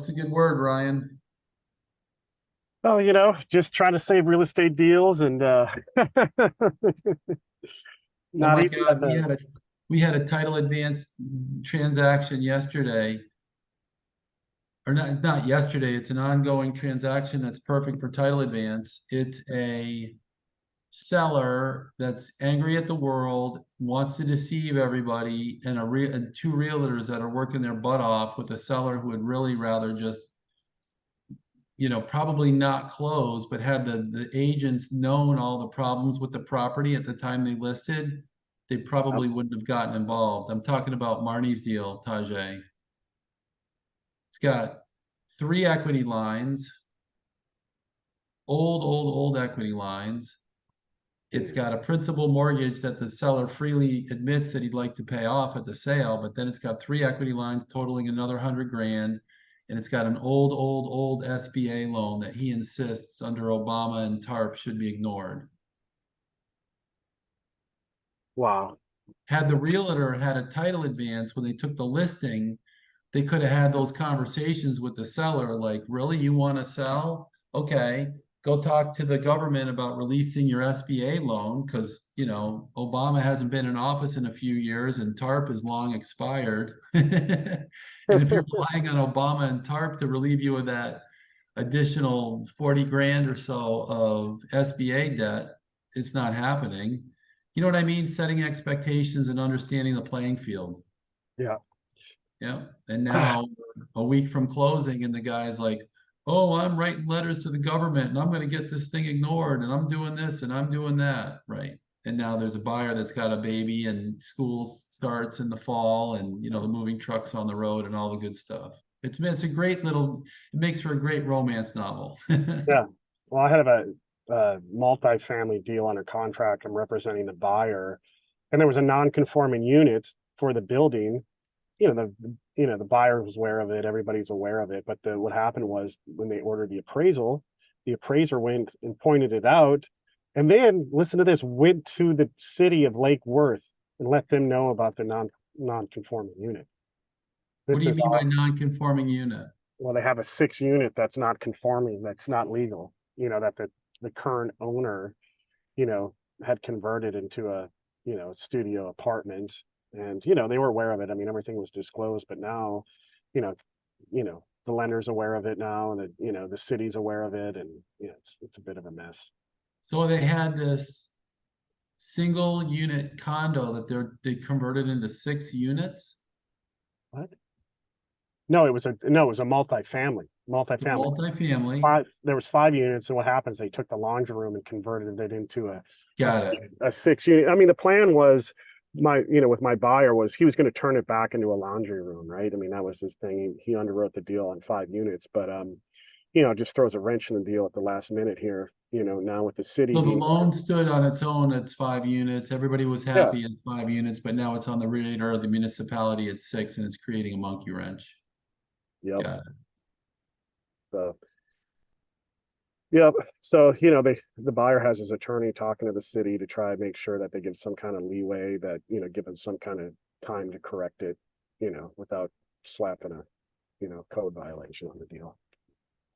What's a good word, Ryan? Oh, just trying to save real estate deals and Oh not my easy God, on the we had a title advance transaction yesterday, or not yesterday. It's an ongoing transaction that's perfect for title advance. It's a seller that's angry at the world, wants to deceive everybody, and and two realtors that are working their butt off with a seller who would really rather just probably not close, but had the agents known all the problems with the property at the time they listed, they Yep. probably wouldn't have gotten involved. I'm talking about Marnie's deal, Taujhae. It's got three equity lines, old equity lines. It's got a principal mortgage that the seller freely admits that he'd like to pay off at the sale, but then it's got three equity lines totaling another 100 grand. And it's got an old SBA loan that he insists under Obama and TARP should be ignored. Wow. Had the realtor had a title advance when they took the listing, they could have had those conversations with the seller, like, really, you want to sell? Okay, go talk to the government about releasing your SBA loan because, Obama hasn't been in office in a few years and TARP is long expired. And if you're relying on Obama and TARP to relieve you of that additional 40 grand or so of SBA debt, it's not happening. You know what I mean? Setting expectations and understanding the playing field. Yeah. Yeah. And now a week from closing, and the guy's like, oh, I'm writing letters to the government and I'm going to get this thing ignored and I'm doing this and I'm doing that. Right. And now there's a buyer that's got a baby and school starts in the fall and, the moving trucks on the road and all the good stuff. It's a great little, it makes for a great romance novel. Yeah. Well, I had a multi-family deal under contract. I'm representing the buyer, and there was a non-conforming unit for the building. The buyer was aware of it. Everybody's aware of it. But what happened was when they ordered the appraisal, the appraiser went and pointed it out, and then listen to this, went to the city of Lake Worth and let them know about the non-conforming unit. What This do you is mean by all. non-conforming unit? Well, they have a six unit that's not conforming, that's not legal, that the current owner, you know, had converted into a, studio apartment. And, they were aware of it. I mean, everything was disclosed, but now, you know, the lender's aware of it now, and the city's aware of it, and it's a bit of a mess. So they had this single unit condo that they converted into 6 units. What? No, it was a multifamily. It's a multifamily. There was five units, and what happens? They took the laundry room and converted it into a Got it. six, a six unit. I mean, the plan was with my buyer was he was going to turn it back into a laundry room, right? I mean, that was his thing. He underwrote the deal on five units, but just throws a wrench in the deal at the last minute here. Now with the city So the being, loan stood on its own. It's 5 units. Everybody was yeah, happy at 5 units, but now it's on the radar of the municipality at 6, and it's creating a monkey wrench. yep. Got it. So yep. So, the buyer has his attorney talking to the city to try and make sure that they give some kind of leeway, that, give them some kind of time to correct it, without slapping a, code violation on the deal.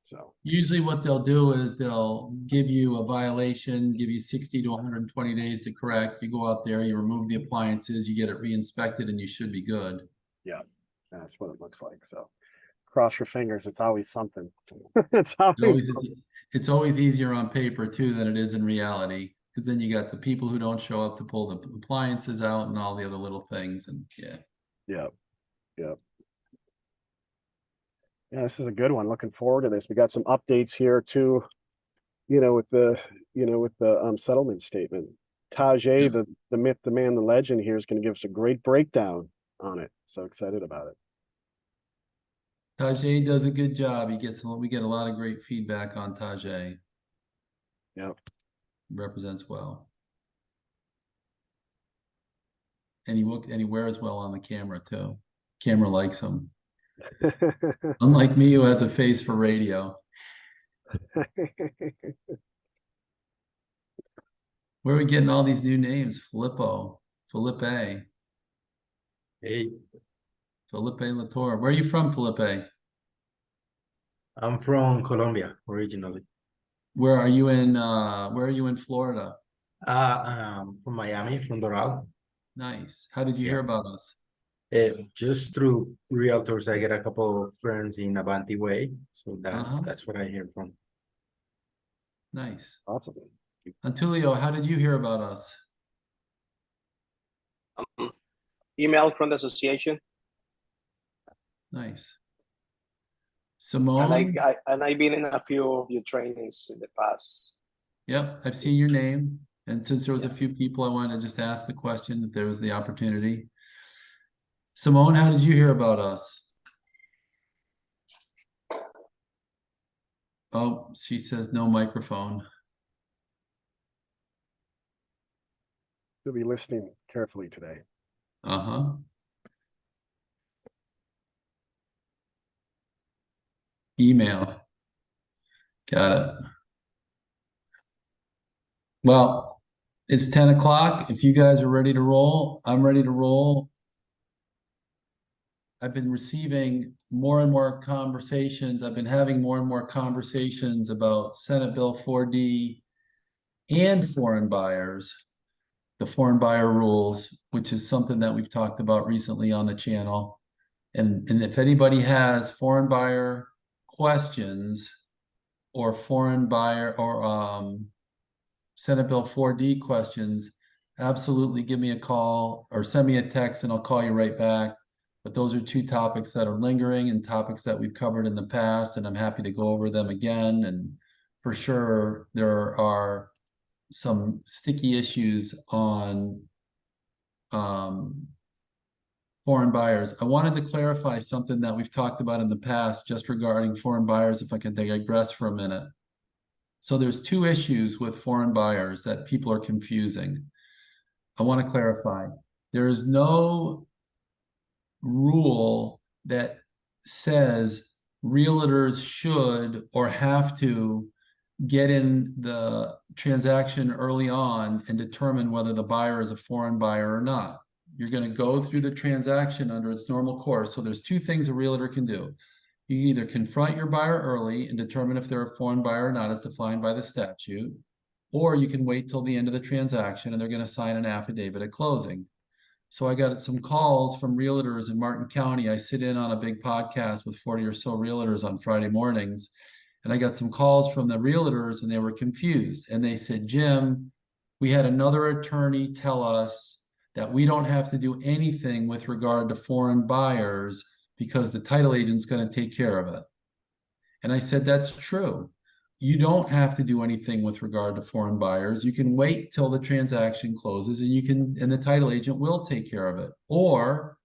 So, Usually what they'll do is they'll give you a violation, give you 60 to 120 days to correct. You go out there, you remove the appliances, you get it re-inspected, and you should be good. yeah, that's what it looks like. So, cross your fingers. It's always something. It's It always, always is, it's always easier on paper too than it is in reality. Because then you got the people who don't show up to pull the appliances out and all the other little things. And yeah. yeah, yeah. Yeah, this is a good one. Looking forward to this. We got some updates here too, with the settlement statement. Yeah. Taujhae, the myth, the man, the legend here is going to give us a great breakdown on it. So excited about it. Taujhae does a good job. We get a lot of great feedback on Taujhae. Yep. Represents well. And he wears well on the camera too. Camera likes him. Unlike me, who has a face for radio. Where are we getting all these new names? Felipe, Hey, Felipe Latour. Where are you from, Felipe? I'm from Colombia originally. Where are you in Florida? From Miami, from Doral. Nice. How did you hear Yeah. about us? Just through realtors, I get a couple of friends in Avanti Way, so Uh-huh. that's what I hear from. Nice. Awesome. Antulio, how did you hear about us? Email from the association, Nice. and Simone? I've been in a few of your trainings in the past. Yep, I've seen your name. And since there was a Yeah. few people, I wanted to just ask the question if there was the opportunity. Simone, how did you hear about us? Oh, she says no microphone. You'll be listening carefully today. Uh-huh. Email. Got it. Well, it's 10 o'clock. If you guys are ready to roll, I'm ready to roll. I've been receiving more and more conversations. I've been having more and more conversations about Senate Bill 4D and foreign buyers, the foreign buyer rules, which is something that we've talked about recently on the channel. And if anybody has foreign buyer questions or foreign buyer or Senate Bill 4D questions, absolutely give me a call or send me a text and I'll call you right back. But those are two topics that are lingering and topics that we've covered in the past, and I'm happy to go over them again. And for sure, there are some sticky issues on foreign buyers. I wanted to clarify something that we've talked about in the past just regarding foreign buyers, if I can digress for a minute. So there's two issues with foreign buyers that people are confusing. I want to clarify. There is no rule that says realtors should or have to get in the transaction early on and determine whether the buyer is a foreign buyer or not. You're going to go through the transaction under its normal course. So there's two things a realtor can do. You either confront your buyer early and determine if they're a foreign buyer or not as defined by the statute, or you can wait till the end of the transaction and they're going to sign an affidavit at closing. So I got some calls from realtors in Martin County. I sit in on a big podcast with 40 or so realtors on Friday mornings. And I got some calls from the realtors and they were confused. And they said, Jim, we had another attorney tell us that we don't have to do anything with regard to foreign buyers because the title agent's going to take care of it. And I said, that's true. You don't have to do anything with regard to foreign buyers. You can wait till the transaction closes and the title agent will take care of it. Or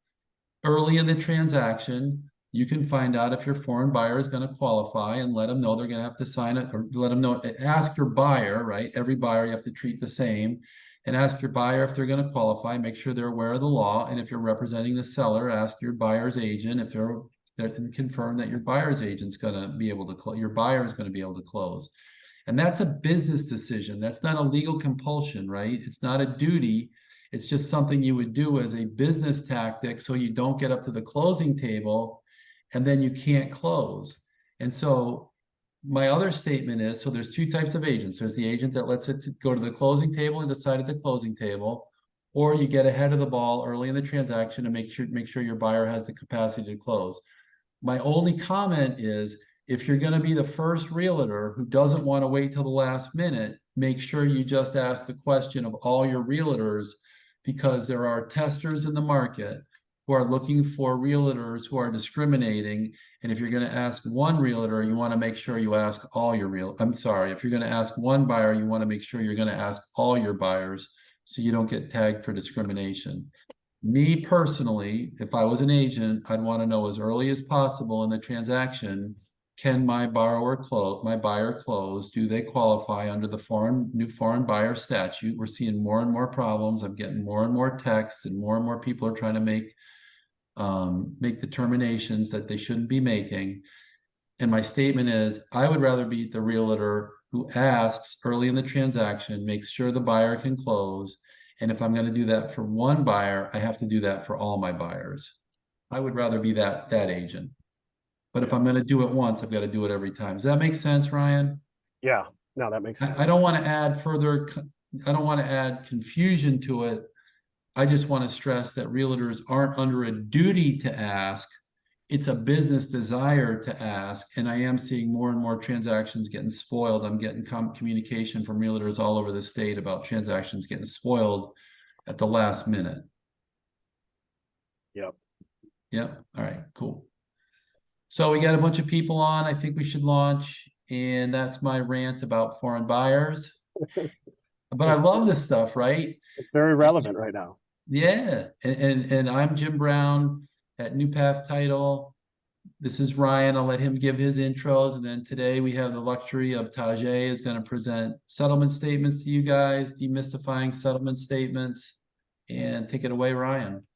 early in the transaction, you can find out if your foreign buyer is going to qualify and let them know they're going to have to sign it, or let them know, ask your buyer, right? Every buyer you have to treat the same, and ask your buyer if they're going to qualify, make sure they're aware of the law. And if you're representing the seller, ask your buyer's agent if they're confirm that your buyer's agent's going to be able to close, your buyer is going to be able to close. And that's a business decision. That's not a legal compulsion, right? It's not a duty. It's just something you would do as a business tactic so you don't get up to the closing table and then you can't close. And so my other statement is, so there's two types of agents. There's the agent that lets it go to the closing table and decide at the closing table, or you get ahead of the ball early in the transaction and make sure your buyer has the capacity to close. My only comment is, if you're going to be the first realtor who doesn't want to wait till the last minute, make sure you just ask the question of all your realtors, because there are testers in the market who are looking for realtors who are discriminating. And if you're going to ask one realtor, you want to make sure you ask all your if you're going to ask one buyer, you want to make sure you're going to ask all your buyers so you don't get tagged for discrimination. Me personally, if I was an agent, I'd want to know as early as possible in the transaction, can my buyer close? Do they qualify under the new foreign buyer statute? We're seeing more and more problems. I'm getting more and more texts, and more people are trying to make determinations that they shouldn't be making. And my statement is, I would rather be the realtor who asks early in the transaction, makes sure the buyer can close. And if I'm going to do that for one buyer, I have to do that for all my buyers. I would rather be that agent. But if I'm gonna do it once, I've got to do it every time. Does that make sense, Ryan? Yeah, no, that makes sense. I don't want to add further, I don't want to add confusion to it. I just want to stress that realtors aren't under a duty to ask. It's a business desire to ask, and I am seeing more and more transactions getting spoiled. I'm getting communication from realtors all over the state about transactions getting spoiled at the last minute. Yep. Yep. All right, cool. So we got a bunch of people on. I think we should launch, and that's my rant about foreign buyers. But I love this stuff, right? It's very relevant right now. Yeah, and I'm Jim Brown at New Path Title. This is Ryan. I'll let him give his intros, and then today we have the luxury of Taujhae is going to present settlement statements to you guys, demystifying settlement statements, and take it away, Ryan.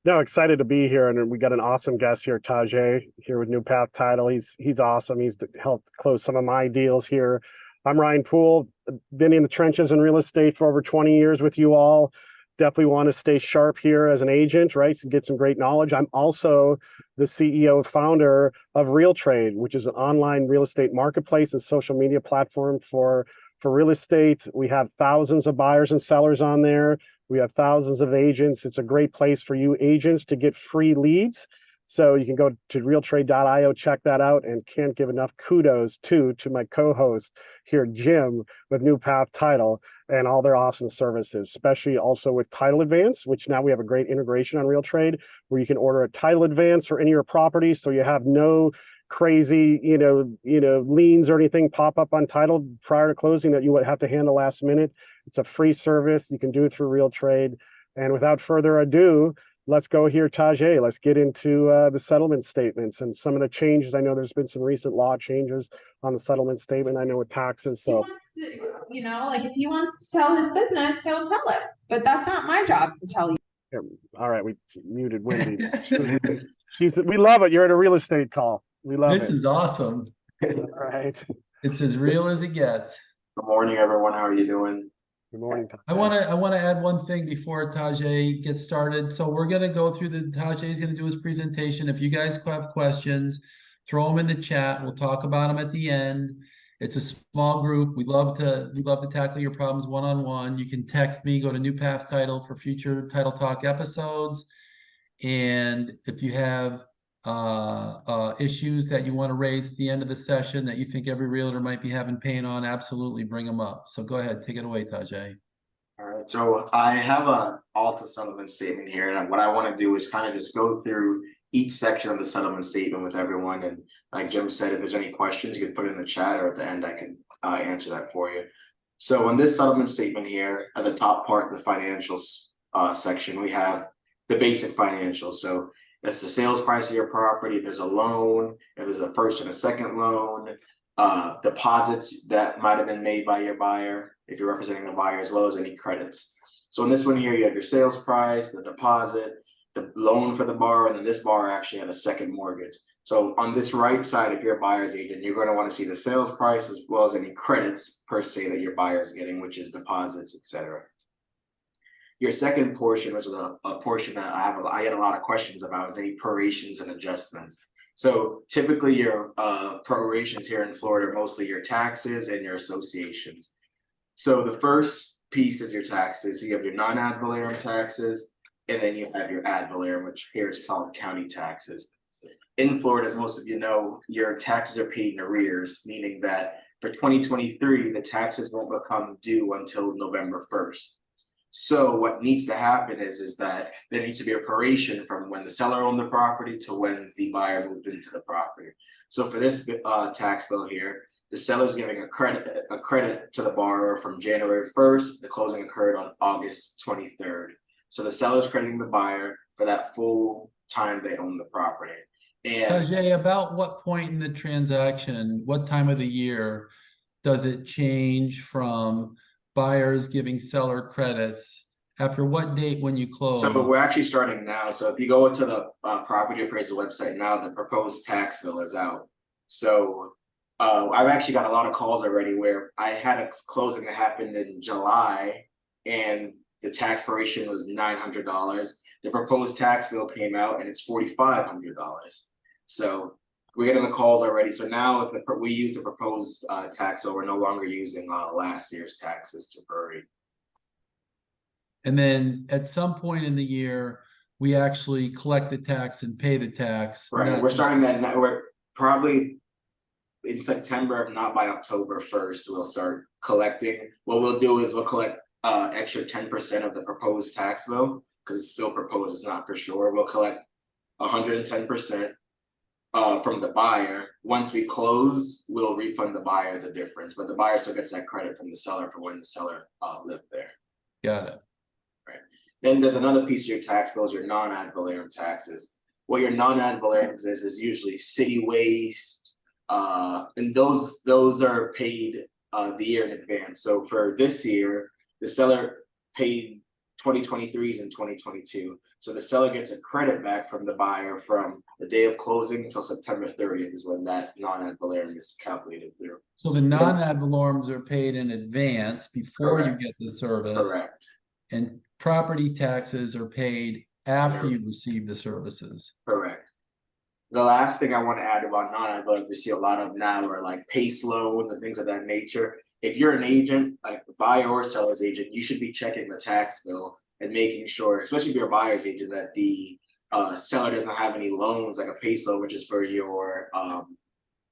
No, excited to be here, and we got an awesome guest here, Taujhae, here with New Path Title. He's awesome. He's helped close some of my deals here. I'm Ryan Poole, been in the trenches in real estate for over 20 years with you all. Definitely want to stay sharp here as an agent, right? To get some great knowledge. I'm also the CEO founder of Real Trade, which is an online real estate marketplace and social media platform for real estate. We have thousands of buyers and sellers on there. We have thousands of agents. It's a great place for you agents to get free leads. So you can go to realtrade.io, check that out, and can't give enough kudos to my co-host here, Jim, with New Path Title and all their awesome services, especially also with Title Advance, which now we have a great integration on Real Trade where you can order a title advance for any of your properties. So you have no crazy, liens or anything pop up on title prior to closing that you would have to handle last minute. It's a free service. You can do it through Real Trade. And without further ado, let's go here, Taujhae. Let's get into the settlement statements and some of the changes. I know there's been some recent law changes on the settlement statement. I know with taxes. So, if he wants to tell his business, he'll tell it. But that's not my job to tell you. yeah, all right, we muted Wendy. We love it. You're at a real estate call. We love This it. is awesome. All right. It's as real as it gets. Good morning, everyone. How are you doing? Good morning. I want to add one thing before Taujhae gets started. So we're going to go through Taujhae is going to do his presentation. If you guys have questions, throw them in the chat. We'll talk about them at the end. It's a small group. We love to tackle your problems one-on-one. You can text me, go to New Path Title for future Title Talk episodes. And if you have issues that you want to raise at the end of the session that you think every realtor might be having pain on, absolutely bring them up. So go ahead, take it away, Taujhae. All right. So I have a Alta settlement statement here, and what I want to do is kind of just go through each section of the settlement statement with everyone. And like Jim said, if there's any questions, you can put it in the chat, or at the end, I can answer that for you. So in this settlement statement here, at the top part, the financials section, we have the basic financials. So that's the sales price of your property. If there's a loan, if there's a first and a second loan, deposits that might have been made by your buyer, if you're representing the buyer, as well as any credits. So in this one here, you have your sales price, the deposit, the loan for the borrower, and then this borrower actually had a second mortgage. So on this right side, if you're a buyer's agent, you're going to want to see the sales price as well as any credits per se that your buyer is getting, which is deposits, etc. Your second portion, which is a portion that I get a lot of questions about, is any prorations and adjustments. So typically your prorations here in Florida are mostly your taxes and your associations. So the first piece is your taxes. So you have your non-ad valorem taxes, and then you have your ad valorem, which here is called county taxes. In Florida, as most of you know, your taxes are paid in arrears, meaning that for 2023, the taxes won't become due until November 1st. So what needs to happen is that there needs to be a proration from when the seller owned the property to when the buyer moved into the property. So for this tax bill here, the seller is giving a credit to the borrower from January 1st. The closing occurred on August 23rd. So the seller is crediting the buyer for that full time they own the property. And Taujhae, about what point in the transaction, what time of the year does it change from buyers giving seller credits? After what date when you close? so we're actually starting now. So if you go into the property appraisal website now, the proposed tax bill is out. So I've actually got a lot of calls already where I had a closing that happened in July and the tax proration was $900. The proposed tax bill came out and it's $4,500. So we're getting the calls already. So now if we use the proposed tax bill, we're no longer using last year's taxes to prorate. And then at some point in the year, we actually collect the tax and pay the tax. Right, not we're just- starting that now. We're probably in September, if not by October 1st, we'll start collecting. What we'll do is we'll collect extra 10% of the proposed tax bill, because it's still proposed, it's not for sure. We'll collect 110% from the buyer. Once we close, we'll refund the buyer the difference, but the buyer still gets that credit from the seller for when the seller lived there. Got it. Then there's another piece of your tax bills, your non-ad valorem taxes. What your non-ad valorem is usually city waste, and those are paid the year in advance. So for this year, the seller paid 2023s and 2022. So the seller gets a credit back from the buyer from the day of closing until September 30th is when that non-ad valorem is calculated through. So the non-ad valorem are paid in advance before Correct. you get the service. Correct. And property taxes are paid after you receive the services. Correct. The last thing I want to add about non-ad valorem we see a lot of now are like PACE loans and things of that nature. If you're an agent, like the buyer or seller's agent, you should be checking the tax bill and making sure, especially if you're a buyer's agent, that the seller doesn't have any loans, like a PACE loan, which is for your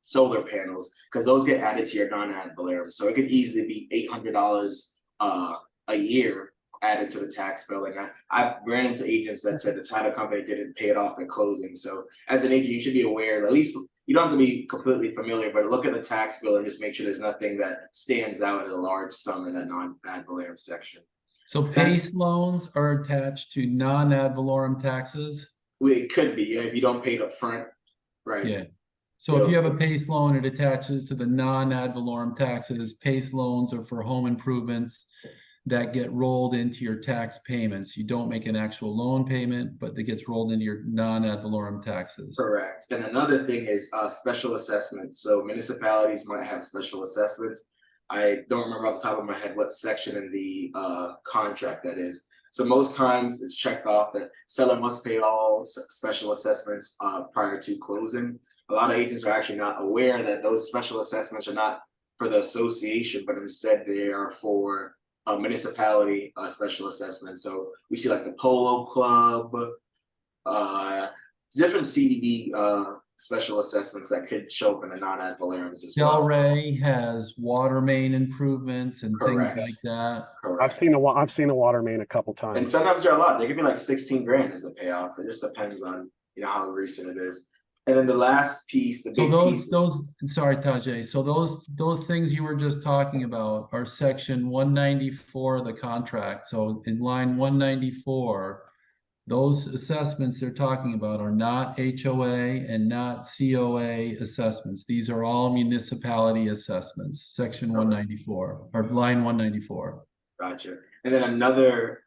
solar panels, because those get added to your non-ad valorem. So it could easily be $800 a year added to the tax bill. And I ran into agents that said the title company didn't pay it off at closing. So as an agent, you should be aware that at least you don't have to be completely familiar, but look at the tax bill and just make sure there's nothing that stands out as a large sum in that non-ad valorem section. So PACE loans are attached to non-ad valorem taxes? It could be, if you don't pay it up front, right? Yeah. So if you have a PACE loan, it attaches to the non-ad valorem taxes. PACE loans are for home improvements that get rolled into your tax payments. You don't make an actual loan payment, but it gets rolled into your non-ad valorem taxes. Correct. And another thing is special assessments. So municipalities might have special assessments. I don't remember off the top of my head what section in the contract that is. So most times it's checked off that seller must pay all special assessments prior to closing. A lot of agents are actually not aware that those special assessments are not for the association, but instead they are for a municipality special assessment. So we see like the Polo Club, different CDD special assessments that could show up in the non-ad valorems as well. Delray has water main improvements and Correct. things like that. Correct. I've seen a water main a couple times. And sometimes they're a lot. They could be like 16 grand as the payoff. It just depends on how recent it is. And then the last piece, the So big piece. sorry, Taujhae. So those things you were just talking about are section 194 of the contract. So in line 194, those assessments they're talking about are not HOA and not COA assessments. These are all municipality assessments, section 194 or line 194. Gotcha. And then another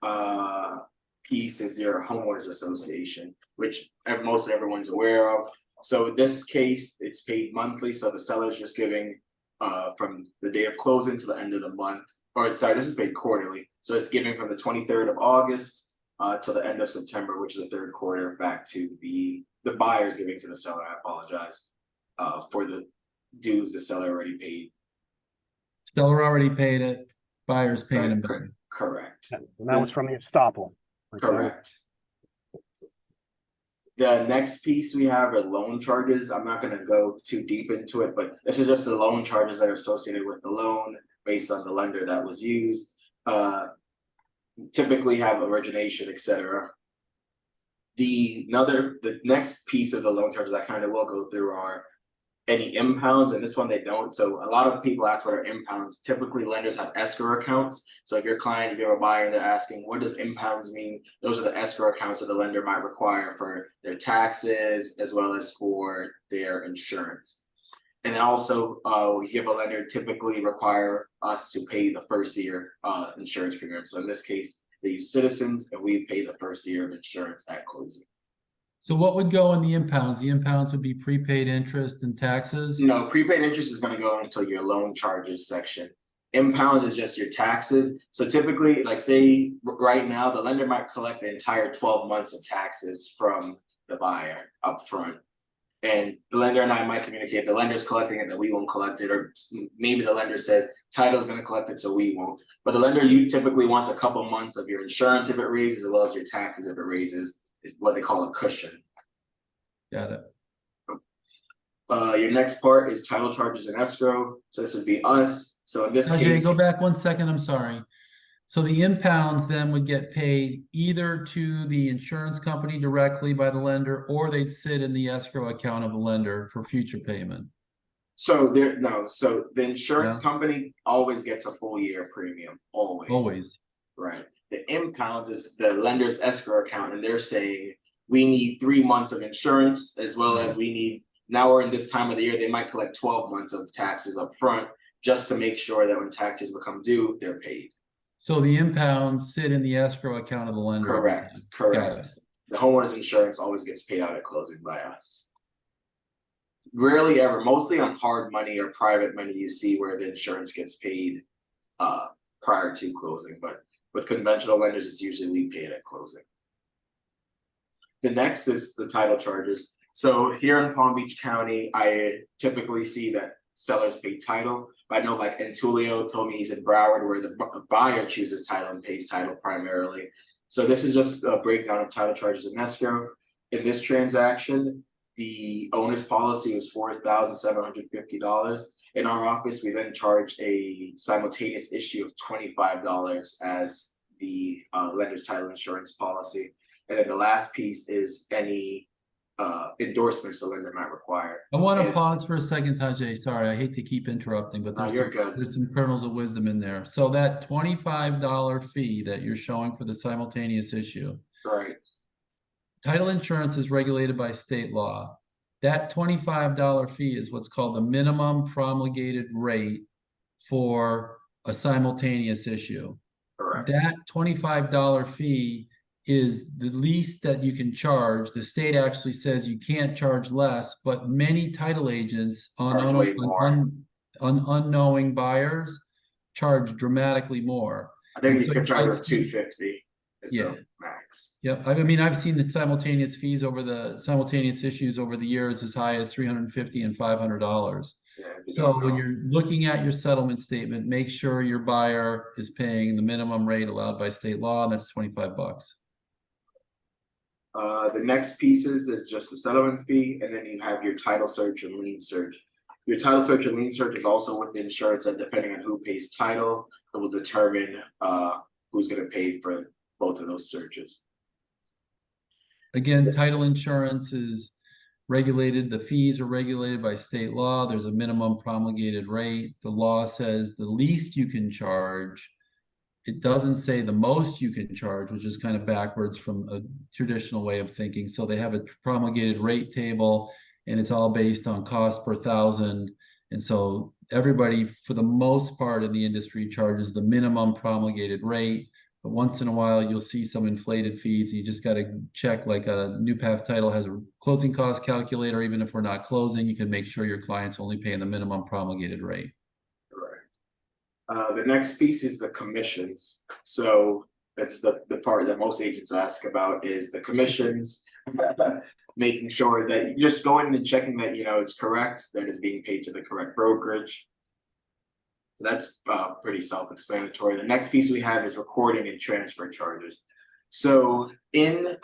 piece is your homeowners association, which most everyone's aware of. So in this case, it's paid monthly. So the seller's just giving from the day of closing to the end of the month. Or sorry, this is paid quarterly. So it's giving from the 23rd of August to the end of September, which is the third quarter, back to the buyer's giving to the seller. I apologize for the dues the seller already paid. Seller already paid it, buyer's paying them back. Correct. And that was from the estoppel. Correct. The next piece we have are loan charges. I'm not gonna go too deep into it, but this is just the loan charges that are associated with the loan based on the lender that was used. Typically have origination, etc. The next piece of the loan charges I kind of will go through are any impounds, and this one they don't. So a lot of people ask for impounds. Typically lenders have escrow accounts. So if your client, if you're a buyer, they're asking, what does impounds mean? Those are the escrow accounts that the lender might require for their taxes as well as for their insurance. And then also, we have a lender typically require us to pay the first year insurance premium. So in this case, they use Citizens and we pay the first year of insurance at closing. So what would go in the impounds? The impounds would be prepaid interest and taxes? No, prepaid interest is gonna go into your loan charges section. Impounds is just your taxes. So typically, like say right now, the lender might collect the entire 12 months of taxes from the buyer up front. And the lender and I might communicate, the lender's collecting it, that we won't collect it, or maybe the lender says title's gonna collect it, so we won't. But the lender, you typically wants a couple months of your insurance if it raises, as well as your taxes if it raises, is what they call a cushion. Got it. Your next part is title charges and escrow, so this would be us, so in this Taujhae, case. go back 1 second, I'm sorry. So the impounds then would get paid either to the insurance company directly by the lender, or they'd sit in the escrow account of the lender for future payment. So so the insurance Yeah. company always gets a full year premium, always. Always. Right. The impounds is the lender's escrow account, and they're saying we need 3 months of insurance, as well as we need, now we're in this time of the year, they might collect 12 months of taxes up front, just to make sure that when taxes become due, they're paid. So the impounds sit in the escrow account of the lender. every Correct, time. correct. The homeowner's insurance always gets paid out at closing by us. Rarely ever, mostly on hard money or private money, you see where the insurance gets paid prior to closing, but with conventional lenders, it's usually we pay it at closing. The next is the title charges. So here in Palm Beach County, I typically see that sellers pay title. I know like Antulio told me he's in Broward, where the buyer chooses title and pays title primarily. So this is just a breakdown of title charges and escrow. In this transaction, the owner's policy was $4,750. In our office, we then charge a simultaneous issue of $25 as the lender's title insurance policy. And then the last piece is any endorsements the lender might require. I want to And- pause for a second, Taujhae. Sorry, I hate to keep interrupting, but No, there's you're good. there's some kernels of wisdom in there. So that $25 fee that you're showing for the simultaneous issue, Right, title insurance is regulated by state law. That $25 fee is what's called the minimum promulgated rate for a simultaneous issue. correct. That $25 fee is the least that you can charge. The state actually says you can't charge less, but many title agents Charge way more. on unknowing buyers charge dramatically more. I think And you so could you charge might them see- $250 is Yeah. the max. Yep, I mean, I've seen the simultaneous fees over the simultaneous issues over the years as high as $350 and $500. Yeah, if you So don't when know. you're looking at your settlement statement, make sure your buyer is paying the minimum rate allowed by state law, and that's $25. The next pieces is just a settlement fee, and then you have your title search and lien search. Your title search and lien search is also with the insurance, and depending on who pays title, it will determine who's gonna pay for both of those searches. Again, title insurance is regulated, the fees are regulated by state law. There's a minimum promulgated rate. The law says the least you can charge. It doesn't say the most you can charge, which is kind of backwards from a traditional way of thinking. So they have a promulgated rate table, and it's all based on cost per thousand. And so everybody, for the most part in the industry, charges the minimum promulgated rate. But once in a while, you'll see some inflated fees. You just got to check, like a New Path Title has a closing cost calculator. Even if we're not closing, you can make sure your client's only paying the minimum promulgated rate. The next piece is the commissions. So that's the part that most agents ask about, is the commissions. Making sure that you just go in and checking that, you know, it's correct, that it's being paid to the correct brokerage. So that's pretty self-explanatory. The next piece we have is recording and transfer charges. So in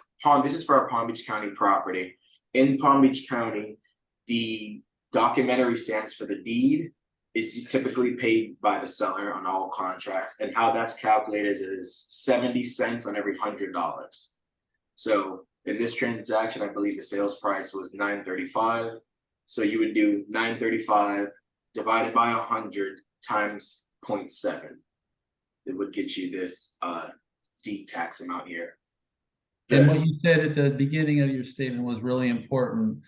this is for our Palm Beach County property. In Palm Beach County, the documentary stamps for the deed is typically paid by the seller on all contracts, and how that's calculated is 70 cents on every $100. So in this transaction, I believe the sales price was $935. So you would do $935 divided by 100 times 0.7. It would get you this deed tax amount here. And what you said at the beginning of your statement was really important.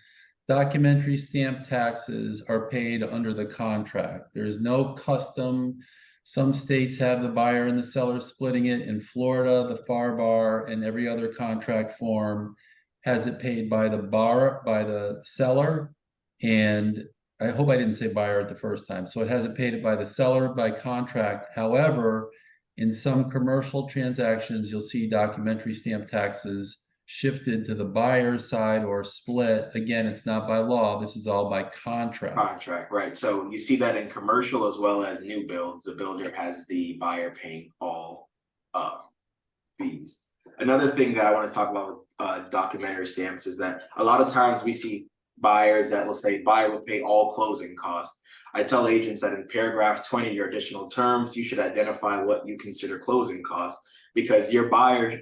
Documentary stamp taxes are paid under the contract. There's no custom. Some states have the buyer and the seller splitting it. In Florida, the FAR bar and every other contract form has it paid by the seller. And I hope I didn't say buyer at the first time. So it has it paid by the seller by contract. However, in some commercial transactions, you'll see documentary stamp taxes shifted to the buyer's side or split. Again, it's not by law. This is all by contract. Contract, right? So you see that in commercial as well as new builds. The builder has the buyer paying all fees. Another thing that I want to talk about with documentary stamps is that a lot of times we see buyers that will say buyer will pay all closing costs. I tell agents that in paragraph 20, your additional terms, you should identify what you consider closing costs, because your buyer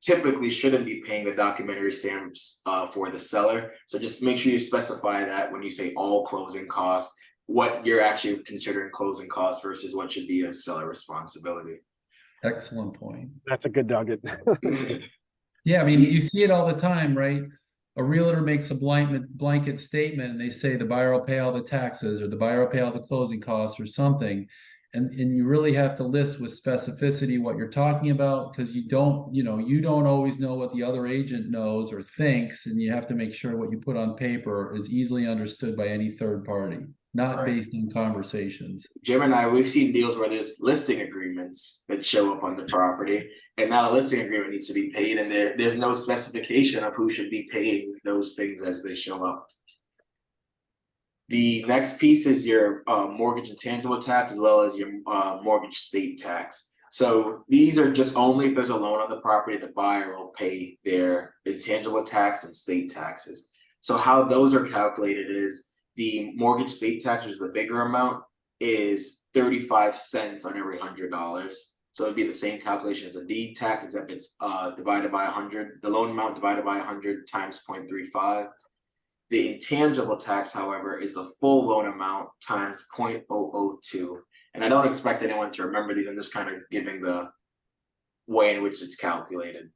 typically shouldn't be paying the documentary stamps for the seller. So just make sure you specify that when you say all closing costs, what you're actually considering closing costs versus what should be a seller responsibility. Excellent point. That's a good nugget. Yeah, I mean, you see it all the time, right? A realtor makes a blanket statement and they say the buyer will pay all the taxes or the buyer will pay all the closing costs or something. And you really have to list with specificity what you're talking about, because you don't always know what the other agent knows or thinks, and you have to make sure what you put on paper is easily understood by any third party, not Right. based on conversations. Jim and I, we've seen deals where there's listing agreements that show up on the property, and now a listing agreement needs to be paid, and there's no specification of who should be paying those things as they show up. The next piece is your mortgage intangible tax as well as your mortgage state tax. So these are just only if there's a loan on the property, the buyer will pay their intangible tax and state taxes. So how those are calculated is the mortgage state tax, which is the bigger amount, is 35 cents on every $100. So it'd be the same calculation as a deed tax, except it's divided by 100, the loan amount divided by 100 times 0.35. The intangible tax, however, is the full loan amount times 0.002. And I don't expect anyone to remember these. I'm just kind of giving the way in which it's calculated.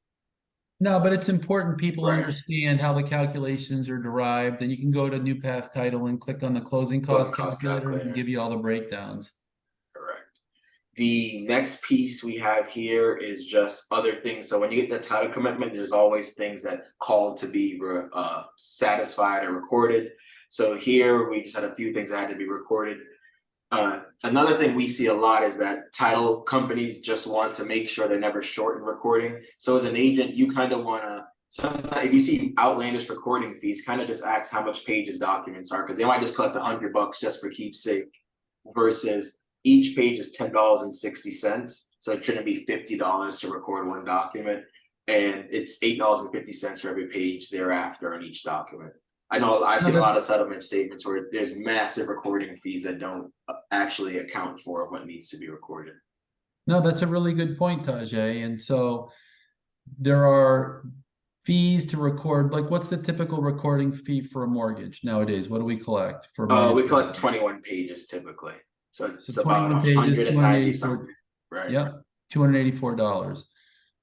No, but it's important people Right. understand how the calculations are derived. And you can go to New Path Title and click on the closing Closing cost cost calculator and calculator. give you all the breakdowns. Correct. The next piece we have here is just other things. So when you get the title commitment, there's always things that call to be satisfied or recorded. So here we just had a few things that had to be recorded. Another thing we see a lot is that title companies just want to make sure they're never short in recording. So as an agent, you kind of want to, sometimes if you see outlandish recording fees, kind of just ask how much pages documents are, because they might just collect $100 just for keepsake, versus each page is $10.60. So it shouldn't be $50 to record one document, and it's $8.50 for every page thereafter on each document. I know I've seen a lot of settlement statements where there's massive recording fees that don't actually account for what needs to be recorded. No, that's a really good point, Taujhae. And so there are fees to record. Like, what's the typical recording fee for a mortgage nowadays? What do we collect for mortgage? We collect 21 pages typically. So it's about 21 pages, 190 something, right? Yep, $284.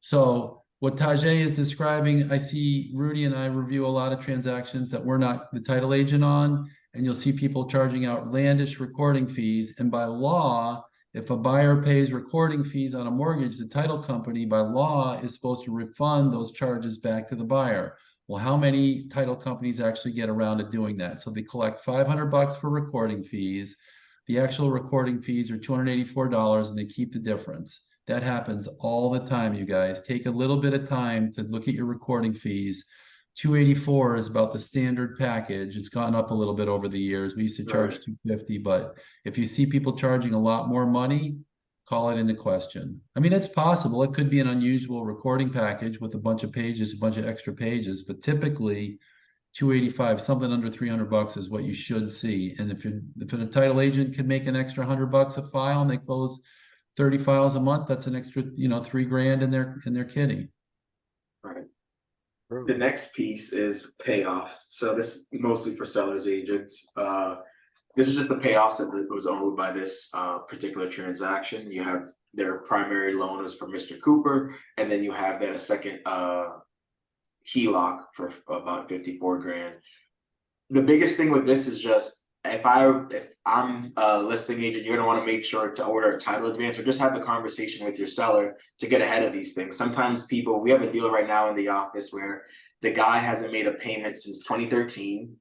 So what Taujhae is describing, I see Rudy and I review a lot of transactions that we're not the title agent on, and you'll see people charging outlandish recording fees. And by law, if a buyer pays recording fees on a mortgage, the title company by law is supposed to refund those charges back to the buyer. Well, how many title companies actually get around to doing that? So they collect $500 for recording fees. The actual recording fees are $284, and they keep the difference. That happens all the time, you guys. Take a little bit of time to look at your recording fees. $284 is about the standard package. It's gone up a little bit over the years. We used to charge $250, but if you see people charging a lot more money, call it into question. I mean, it's possible. It could be an unusual recording package with a bunch of pages, a bunch of extra pages, but typically $285, something under $300 is what you should see. And if a title agent can make an extra $100 a file and they close 30 files a month, that's an extra, $3,000 in their kitty. Right. The next piece is payoffs. So this is mostly for sellers agents. This is just the payoffs that was owed by this particular transaction. You have their primary loan is from Mr. Cooper, and then you have that a second HELOC for about $54,000. The biggest thing with this is just if I'm a listing agent, you're gonna want to make sure to order a title advance or just have the conversation with your seller to get ahead of these things. Sometimes we have a deal right now in the office where the guy hasn't made a payment since 2013.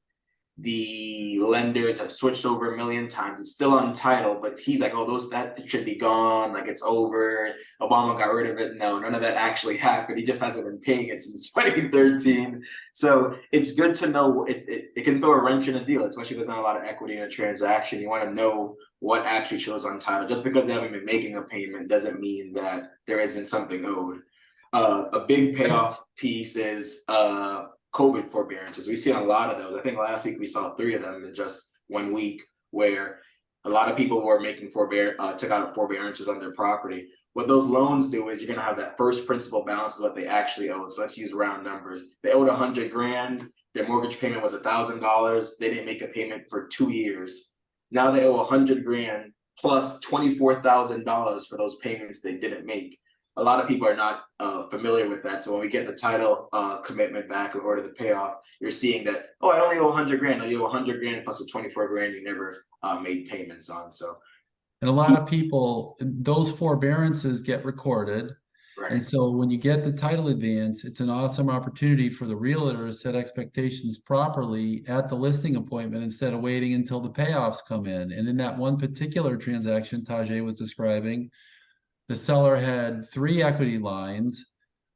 the lenders have switched over a million times. It's still untitled, but he's like, oh, that should be gone, like it's over. Obama got rid of it. No, none of that actually happened. He just hasn't been paying it since 2013. So it's good to know it can throw a wrench in a deal, especially if there's not a lot of equity in a transaction. You want to know what actually shows untitled. Just because they haven't been making a payment doesn't mean that there isn't something owed. A big payoff piece is COVID forbearances. We've seen a lot of those. I think last week we saw 3 of them in just 1 week, where a lot of people were making took out forbearances on their property. What those loans do is you're gonna have that first principal balance of what they actually owed. So let's use round numbers. They owed 100 grand. Their mortgage payment was $1,000. They didn't make a payment for 2 years. Now they owe 100 grand plus $24,000 for those payments they didn't make. A lot of people are not familiar with that. So when we get the title commitment back in order to pay off, you're seeing that, oh, I only owe 100 grand. I owe 100 grand plus the 24 grand you never made payments on. So, And a lot of people, those forbearances get recorded. right. And so when you get the title advance, it's an awesome opportunity for the realtor to set expectations properly at the listing appointment instead of waiting until the payoffs come in. And in that one particular transaction Taujhae was describing, the seller had 3 equity lines,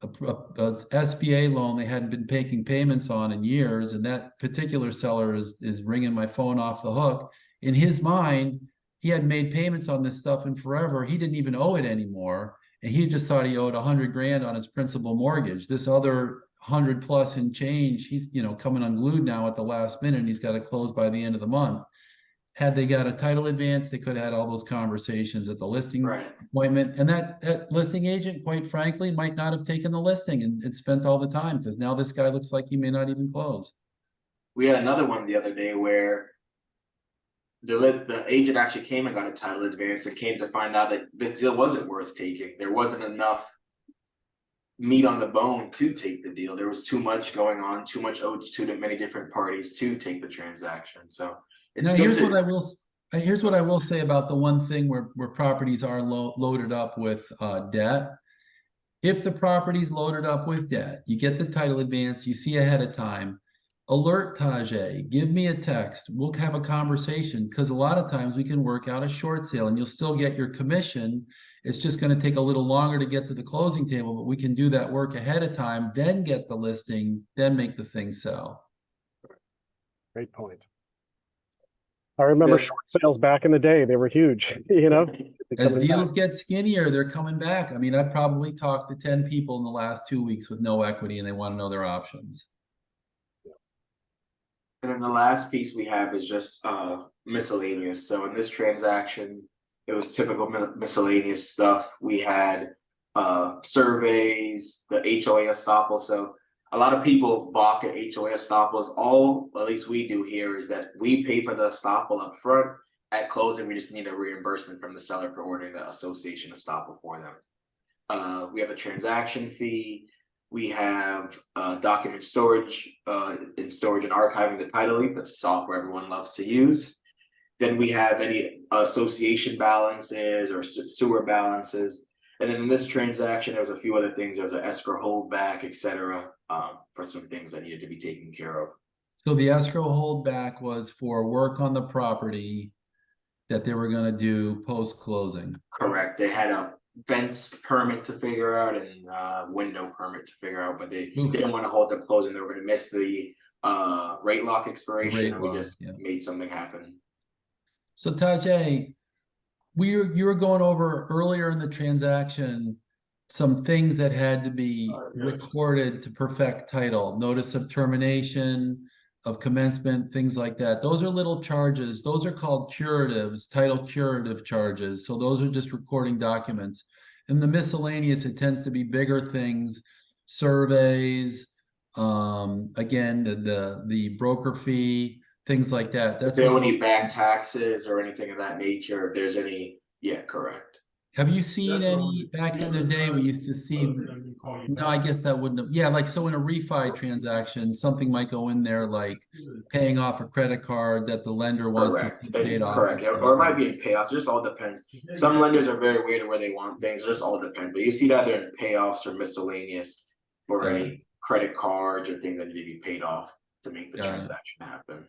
a SBA loan they hadn't been making payments on in years, and that particular seller is ringing my phone off the hook. In his mind, he hadn't made payments on this stuff in forever. He didn't even owe it anymore, and he just thought he owed 100 grand on his principal mortgage. This other 100 plus in change, he's coming unglued now at the last minute, and he's got to close by the end of the month. Had they got a title advance, they could have had all those conversations at the listing appointment. And that listing agent, quite frankly, might not have taken the listing and spent all the time, because now this guy looks like he may not even close. We had another one the other day where the agent actually came and got a title advance and came to find out that this deal wasn't worth taking. There wasn't enough meat on the bone to take the deal. There was too much going on, too much owed to many different parties to take the transaction. So now, here's what I will say about the one thing where properties are loaded up with debt. If the property's loaded up with debt, you get the title advance, you see ahead of time, alert Taujhae, give me a text, we'll have a conversation, because a lot of times we can work out a short sale and you'll still get your commission. It's just going to take a little longer to get to the closing table, but we can do that work ahead of time, then get the listing, then make the thing sell. Great point. I remember short sales back in the day. They were huge, As deals get skinnier, they're coming back. I mean, I probably talked to 10 people in the last 2 weeks with no equity, and they want to know their options. And then the last piece we have is just miscellaneous. So in this transaction, it was typical miscellaneous stuff. We had surveys, the HOA estoppel. So a lot of people balk at HOA estoppels. All, at least we do here, is that we pay for the estoppel up front. At closing, we just need a reimbursement from the seller for ordering the association estoppel for them. We have a transaction fee. We have document storage and archiving the title leaf. That's a software everyone loves to use. Then we have any association balances or sewer balances. And then in this transaction, there was a few other things. There was an escrow holdback, etc., for some things that needed to be taken care of. So the escrow holdback was for work on the property that they were going to do post-closing. Correct. They had a fence permit to figure out and window permit to figure out, but they didn't want to hold the closing. They were going to miss the rate lock expiration, and we just made something happen. So Taujhae, you were going over earlier in the transaction some things that had to be recorded to perfect title, notice of termination, of commencement, things like that. Those are little charges. Those are called curatives, title curative charges. So those are just recording documents. In the miscellaneous, it tends to be bigger things, surveys, again, the broker fee, things like that. That's if there any back taxes or anything of that nature, if there's any, yeah, correct. Have you seen any back in the day? We used to see, no, I guess that wouldn't have, yeah, like, so in a refi transaction, something might go in there like paying off a credit card that the lender wants to see paid off. Correct, or it might be in payoffs. It just all depends. Some lenders are very weird where they want things. It just all depends. But you see that they're in payoffs or miscellaneous for any credit cards or things that need to be paid off to make the transaction happen.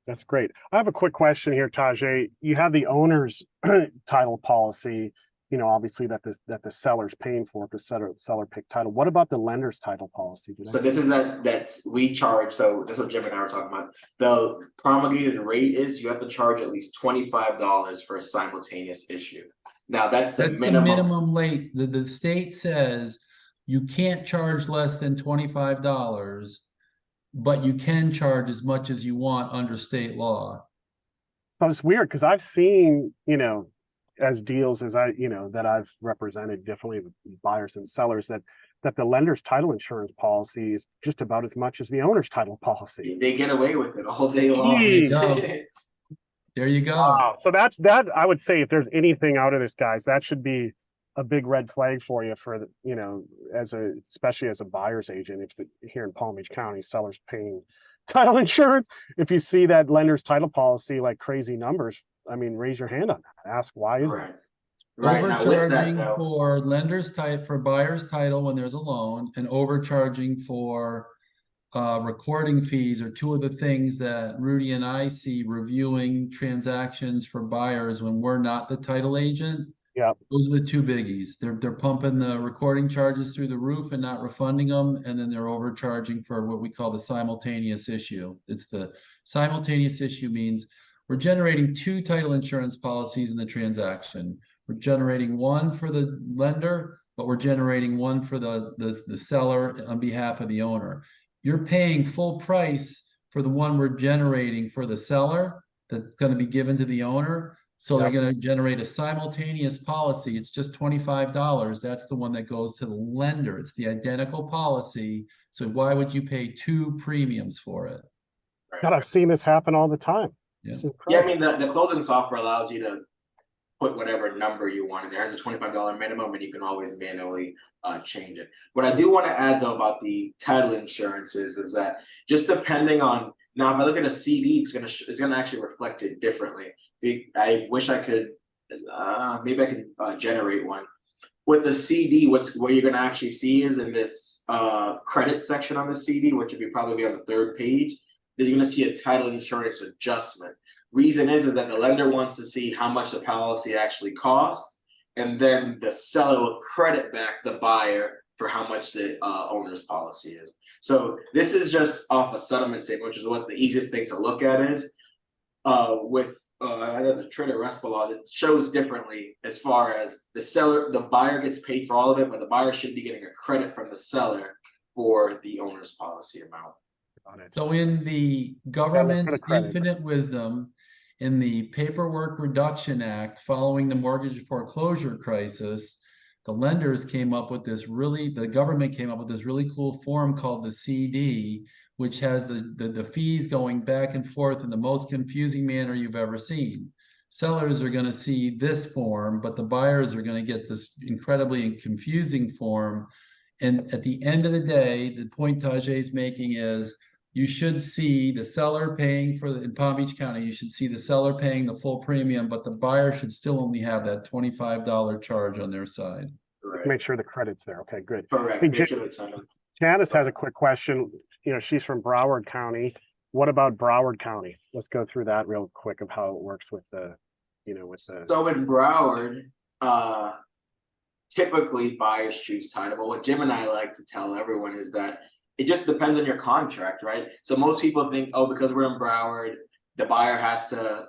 That's great. I have a quick question here, Taujhae. You have the owner's title policy, obviously that the seller's paying for, because seller picked title. What about the lender's title policy? So this is that we charge, so that's what Jim and I were talking about. The promulgated rate is you have to charge at least $25 for a simultaneous issue. Now that's the That's the minimum. minimum rate. The state says you can't charge less than $25, but you can charge as much as you want under state law. So it's weird because I've seen, as deals as that I've represented, definitely buyers and sellers, that the lender's title insurance policy is just about as much as the owner's title policy. They get away with it all day long. Jeez. There you go. Wow. So that I would say, if there's anything out of this, guys, that should be a big red flag for you for, especially as a buyer's agent. If here in Palm Beach County, sellers paying title insurance, if you see that lender's title policy like crazy numbers, I mean, raise your hand on that. Ask why is Right. that? Right. Now with that Overcharging though, for lender's type for buyer's title when there's a loan, and overcharging for recording fees are two of the things that Rudy and I see reviewing transactions for buyers when we're not the title agent. Yeah. Those are the two biggies. They're pumping the recording charges through the roof and not refunding them, and then they're overcharging for what we call the simultaneous issue. It's the simultaneous issue means we're generating two title insurance policies in the transaction. We're generating one for the lender, but we're generating one for the seller on behalf of the owner. You're paying full price for the one we're generating for the seller that's going to be given to the owner. So they're going to generate a simultaneous policy. It's just $25. That's the one that goes to the lender. It's the identical policy. So why would you pay two premiums for it? God, I've seen this happen all the time. Yeah. yeah, I mean the closing software allows you to put whatever number you want in there. It has a $25 minimum, and you can always manually change it. What I do want to add though about the title insurances is that just depending on, now if I look at a CD, it's gonna actually reflect it differently. I wish I could, maybe I can generate one. With the CD, what you're gonna actually see is in this credit section on the CD, which would probably be on the third page, that you're gonna see a title insurance adjustment. Reason is that the lender wants to see how much the policy actually costs, and then the seller will credit back the buyer for how much the owner's policy is. So this is just off a settlement statement, which is what the easiest thing to look at is. With I know the trade arrest laws, it shows differently as far as the buyer gets paid for all of it, but the buyer should be getting a credit from the seller for the owner's policy amount. So in the government's credit. infinite wisdom, in the Paperwork Reduction Act, following the mortgage foreclosure crisis, the lenders came up with the government came up with this really cool form called the CD, which has the fees going back and forth in the most confusing manner you've ever seen. Sellers are going to see this form, but the buyers are going to get this incredibly confusing form. And at the end of the day, the point Taujhae is making is you should see the seller paying in Palm Beach County, you should see the seller paying the full premium, but the buyer should still only have that $25 charge on their side. Right. Make sure the credit's there. Okay, good. Correct. Hey, Make sure that's on them. Janice has a quick question. She's from Broward County. What about Broward County? Let's go through that real quick of how it works with the, So in Broward, typically buyers choose title, but what Jim and I like to tell everyone is that it just depends on your contract, right? So most people think, oh, because we're in Broward, the buyer has to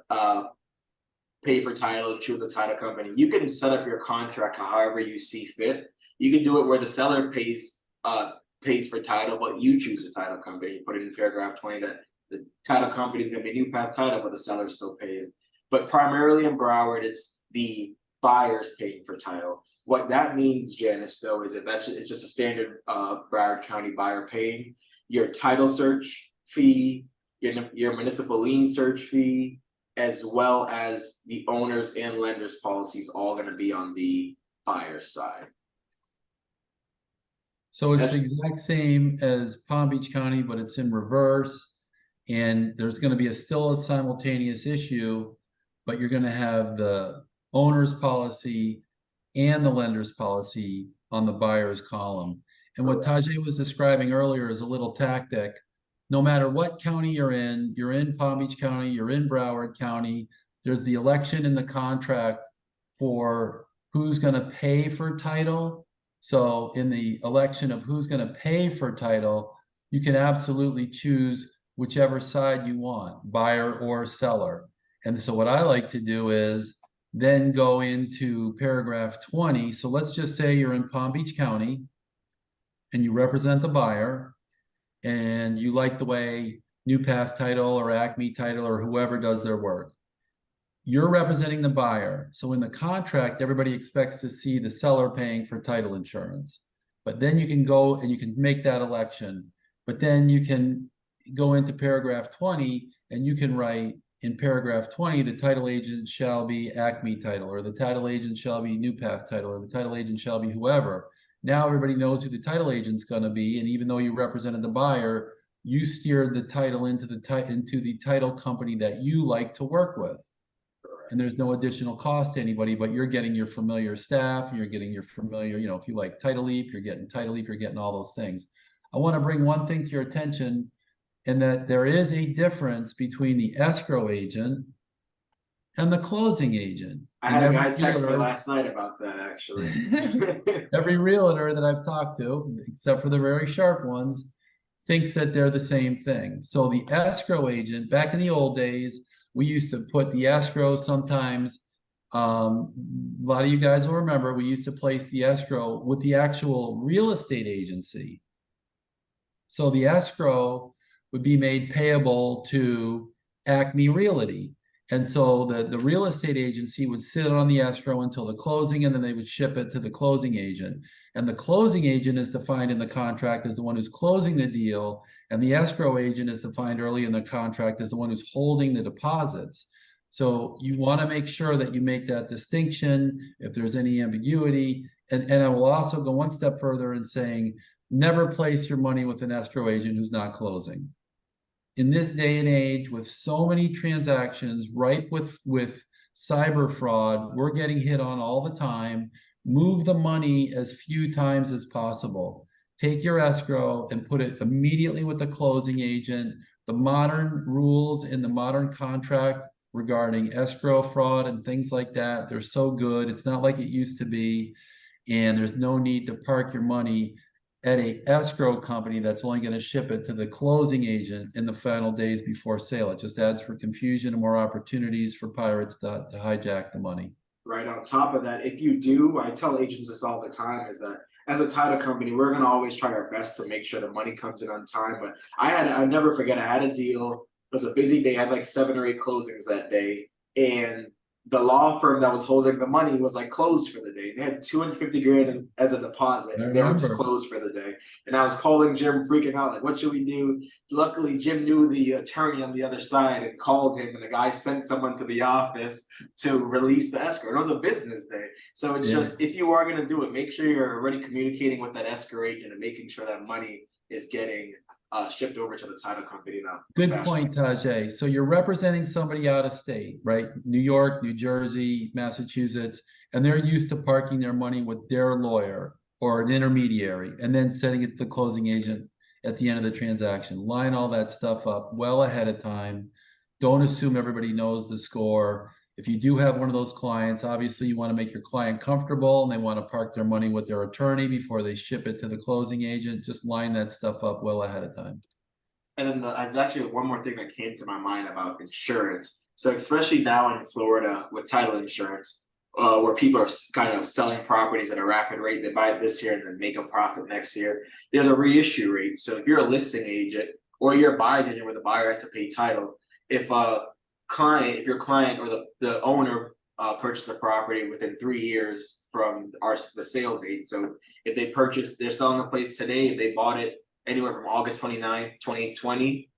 pay for title and choose a title company. You can set up your contract however you see fit. You can do it where the seller pays for title, but you choose the title company. Put it in paragraph 20 that the title company is going to be New Path Title, but the seller still pays. But primarily in Broward, it's the buyers paying for title. What that means, Janice, though, is that it's just a standard Broward County buyer paying your title search fee, your municipal lien search fee, as well as the owners and lenders policies, all going to be on the buyer's side. So it's the exact same as Palm Beach County, but it's in reverse. And there's going to be still a simultaneous issue, but you're going to have the owner's policy and the lender's policy on the buyer's column. And what Taujhae was describing earlier is a little tactic. no matter what county you're in Palm Beach County, you're in Broward County, there's the election in the contract for who's gonna pay for title. So in the election of who's gonna pay for title, you can absolutely choose whichever side you want, buyer or seller. And so what I like to do is then go into paragraph 20. So let's just say you're in Palm Beach County and you represent the buyer and you like the way New Path Title or Acme Title or whoever does their work. You're representing the buyer. So in the contract, everybody expects to see the seller paying for title insurance. But then you can go and you can make that election. But then you can go into paragraph 20 and you can write in paragraph 20, the title agent shall be Acme Title, or the title agent shall be New Path Title, or the title agent shall be whoever. Now everybody knows who the title agent's gonna be, and even though you represented the buyer, you steered the title into the title company that you like to work with. And there's no additional cost to anybody, but you're getting your familiar staff, you're getting your familiar, you know, if you like Title Leap, you're getting Title Leap, you're getting all those things. I want to bring one thing to your attention, and that there is a difference between the escrow agent and the closing agent. I had a guy text me last night about that, actually. Every realtor that I've talked to, except for the very sharp ones, thinks that they're the same thing. So the escrow agent, back in the old days, we used to put the escrow sometimes. A lot of you guys will remember, we used to place the escrow with the actual real estate agency. So the escrow would be made payable to Acme Realty. And so the real estate agency would sit on the escrow until the closing, and then they would ship it to the closing agent. And the closing agent is defined in the contract as the one who's closing the deal, and the escrow agent is defined early in the contract as the one who's holding the deposits. So you want to make sure that you make that distinction if there's any ambiguity. And I will also go one step further in saying, never place your money with an escrow agent who's not closing. In this day and age, with so many transactions, ripe with cyber fraud, we're getting hit on all the time. Move the money as few times as possible. Take your escrow and put it immediately with the closing agent. The modern rules in the modern contract regarding escrow fraud and things like that, they're so good. It's not like it used to be. And there's no need to park your money at a escrow company that's only going to ship it to the closing agent in the final days before sale. It just adds for confusion and more opportunities for pirates to hijack the money. Right on top of that, if you do, I tell agents this all the time, is that as a title company, we're going to always try our best to make sure the money comes in on time. But I never forget, I had a deal. It was a busy day. I had like 7 or 8 closings that day. And the law firm that was holding the money was like closed for the day. They had 250 grand as a deposit, and they were just closed for the day. And I was calling Jim, freaking out, like, what should we do? Luckily, Jim knew the attorney on the other side and called him, and the guy sent someone to the office to release the escrow. It was a business day. So it's just, if you are going to do it, make sure you're already communicating with that escrow agent and making sure that money is getting shipped over to the title company now. Good point, Taujhae. So you're representing somebody out of state, right? New York, New Jersey, Massachusetts, and they're used to parking their money with their lawyer or an intermediary and then sending it to the closing agent at the end of the transaction. Line all that stuff up well ahead of time. Don't assume everybody knows the score. If you do have one of those clients, obviously you want to make your client comfortable and they want to park their money with their attorney before they ship it to the closing agent. Just line that stuff up well ahead of time. And then there's actually one more thing that came to my mind about insurance. So especially now in Florida with title insurance, where people are kind of selling properties at a rapid rate, they buy it this year and then make a profit next year. There's a reissue rate. So if you're a listing agent or you're a buyer's agent where the buyer has to pay title, if your client or the owner purchased the property within 3 years from the sale date. So if they're selling the place today, if they bought it anywhere from August 29th, 2020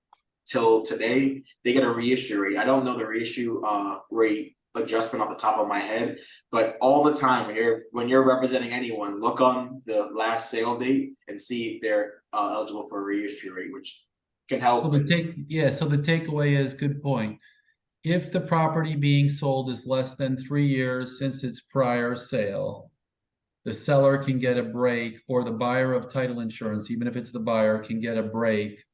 till today, they get a reissue rate. I don't know the reissue rate adjustment off the top of my head, but all the time when you're representing anyone, look on the last sale date and see if they're eligible for a reissue rate, which can help. So the takeaway is, good point. If the property being sold is less than 3 years since its prior sale, the seller can get a break, or the buyer of title insurance, even if it's the buyer, can get a break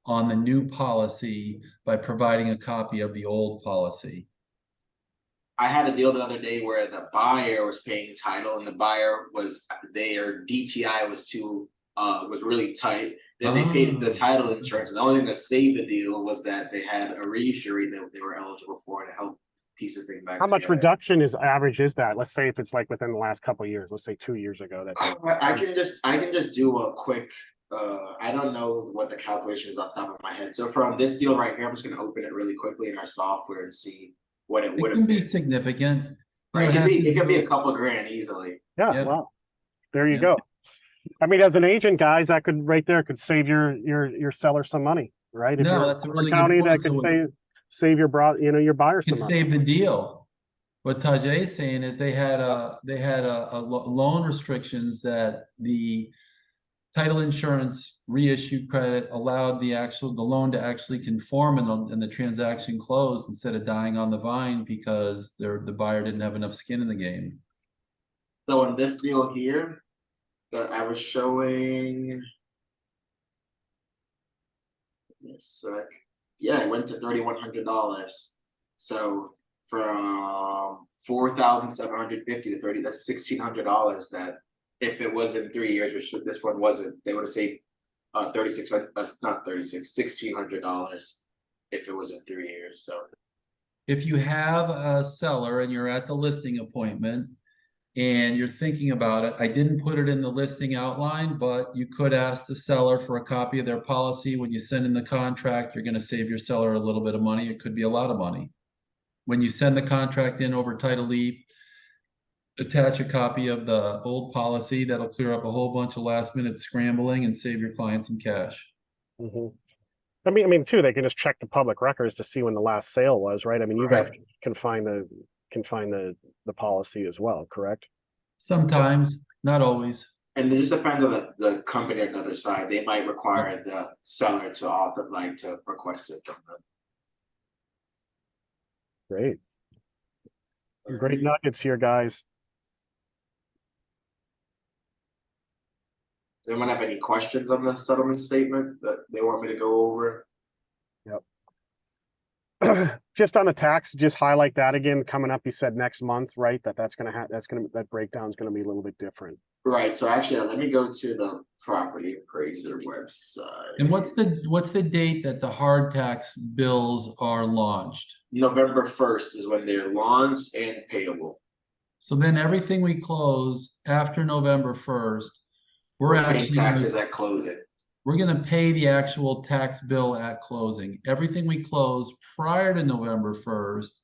on the new policy by providing a copy of the old policy. I had a deal the other day where the buyer was paying title and the buyer was, their DTI was too, was really tight. Then they paid the Oh. title insurance, and the only thing that saved the deal was that they had a reissuing that they were eligible for to help piece of thing back How much together. reduction is average is that? Let's say if it's like within the last couple of years, let's say 2 years ago, that. I can just do a quick, I don't know what the calculation is off the top of my head. So from this deal right here, I'm just gonna open it really quickly in our software and see what it It would can have be been. significant. You know, Right, has to it could be do- a couple grand easily. Yeah, Yeah. wow. There you Yeah. go. I mean, as an agent, guys, that could right there could save your seller some money, right? If No, you're that's a in really good county, that point. could So save your your buyer some can money. save the deal. What Taujhae is saying is they had a loan restrictions that the title insurance reissue credit allowed the loan to actually conform and the transaction closed instead of dying on the vine because the buyer didn't have enough skin in the game. So in this deal here, that I was showing. Yes, yeah, it went to $3,100. So from 4,750 to 30, that's $1,600 that if it was in 3 years, which this one wasn't, they would have saved $1,600 if it was in 3 years. So If you have a seller and you're at the listing appointment and you're thinking about it, I didn't put it in the listing outline, but you could ask the seller for a copy of their policy. When you send in the contract, you're gonna save your seller a little bit of money. It could be a lot of money. When you send the contract in over Title Leap, attach a copy of the old policy. That'll clear up a whole bunch of last minute scrambling and save your client some cash. Mhm. I mean, too, they can just check the public records to see when the last sale was, right? I mean, you guys Right. can find the policy as well, correct? Sometimes, not always. and it just depends on the company on the other side. They might require the seller to to request it from them. Great. Great nuggets here, guys. Does anyone have any questions on the settlement statement that they want me to go over? Just on the tax, just highlight that again, coming up, you said next month, right? That breakdown is gonna be a little bit different. Right, so actually, let me go to the property appraiser website. And what's the date that the hard tax bills are launched? November 1st is when they're launched and payable. So then everything we close after November 1st, we're Paying actually taxes at closing. we're gonna pay the actual tax bill at closing. Everything we close prior to November 1st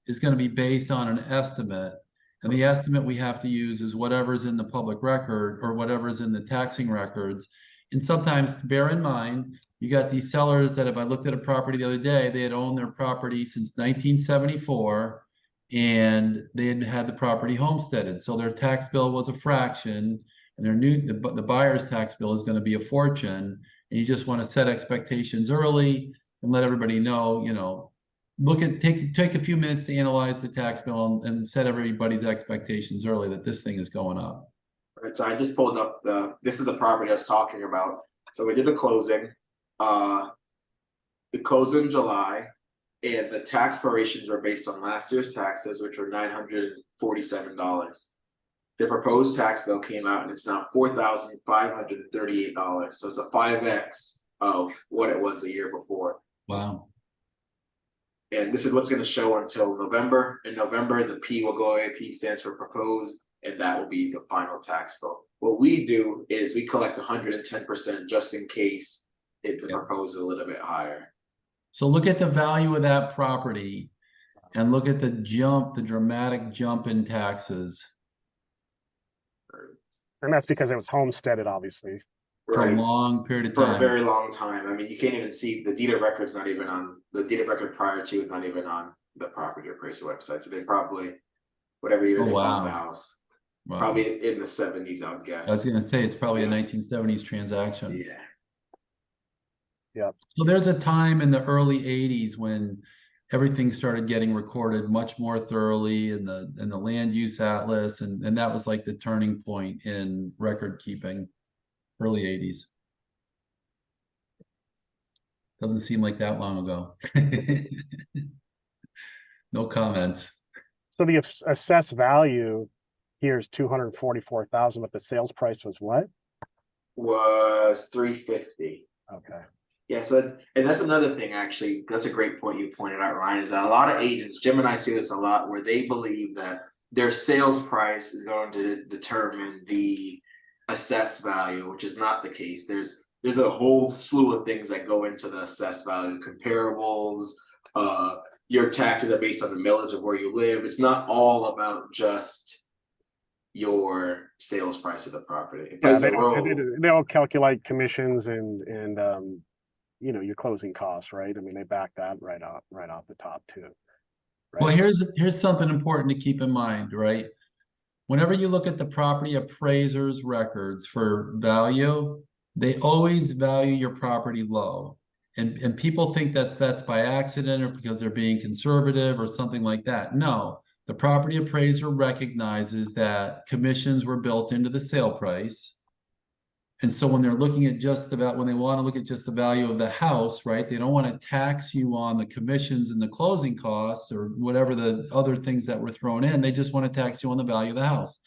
is gonna be based on an estimate. And the estimate we have to use is whatever's in the public record or whatever's in the taxing records. And sometimes bear in mind, you got these sellers that if I looked at a property the other day, they had owned their property since 1974. And they had had the property homesteaded, so their tax bill was a fraction. And the buyer's tax bill is gonna be a fortune, and you just wanna set expectations early and let everybody know, take a few minutes to analyze the tax bill and set everybody's expectations early that this thing is going up. Right, so I just pulled up this is the property I was talking about. So we did the closing. The closing in July, and the tax prorations were based on last year's taxes, which were $947. The proposed tax bill came out and it's now $4,538. So it's a 5x of what it was the year before. Wow. And this is what's going to show until November. In November, the P will go away. P stands for proposed, and that will be the final tax bill. What we do is we collect 110% just in case the proposed is a little bit higher. So look at the value of that property and look at the dramatic jump in taxes And that's because it was homesteaded, obviously. for a Right. long period of For a time. very long time. I mean, you can't even see the deed of record's not even on the deed of record prior to is not even on the property appraiser website. So they probably whatever year Oh, they bought the wow. house, Wow. probably in the 70s, I would I was guess. gonna say, it's probably a Yeah. 1970s transaction. Yeah. So there's a time in the early 80s when everything started getting recorded much more thoroughly in the land use atlas, and that was like the turning point in record keeping, early 80s. Doesn't seem like that long ago. No comments. So the assessed value here is 244,000, but the sales price was what? Was 350. Okay. Yeah, so and that's another thing actually, that's a great point you pointed out, Ryan, is that a lot of agents, Jim and I see this a lot, where they believe that their sales price is going to determine the assessed value, which is not the case. There's a whole slew of things that go into the assessed value, comparables, your taxes are based on the millage of where you live. It's not all about just your sales price of the property. It Yeah, plays a role. they don't calculate commissions and you know, your closing costs, right? I mean, they back that right off the top too. Right? Well, here's something important to keep in mind, right? Whenever you look at the property appraiser's records for value, they always value your property low. And people think that that's by accident or because they're being conservative or something like that. No, the property appraiser recognizes that commissions were built into the sale price. And so when they're looking at just when they want to look at just the value of the house, right? They don't want to tax you on the commissions and the closing costs or whatever the other things that were thrown in. They just want to tax you on the value of the house.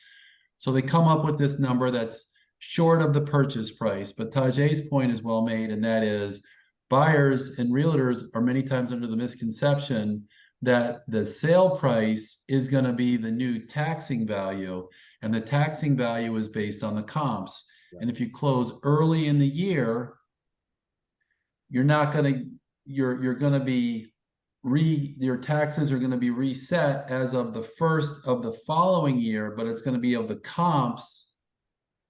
So they come up with this number that's short of the purchase price. But Taujhae's point is well made, and that is buyers and realtors are many times under the misconception that the sale price is going to be the new taxing value, and the taxing value is based on the comps. And if you close early in the year, you're going to be your taxes are going to be reset as of the first of the following year, but it's going to be of the comps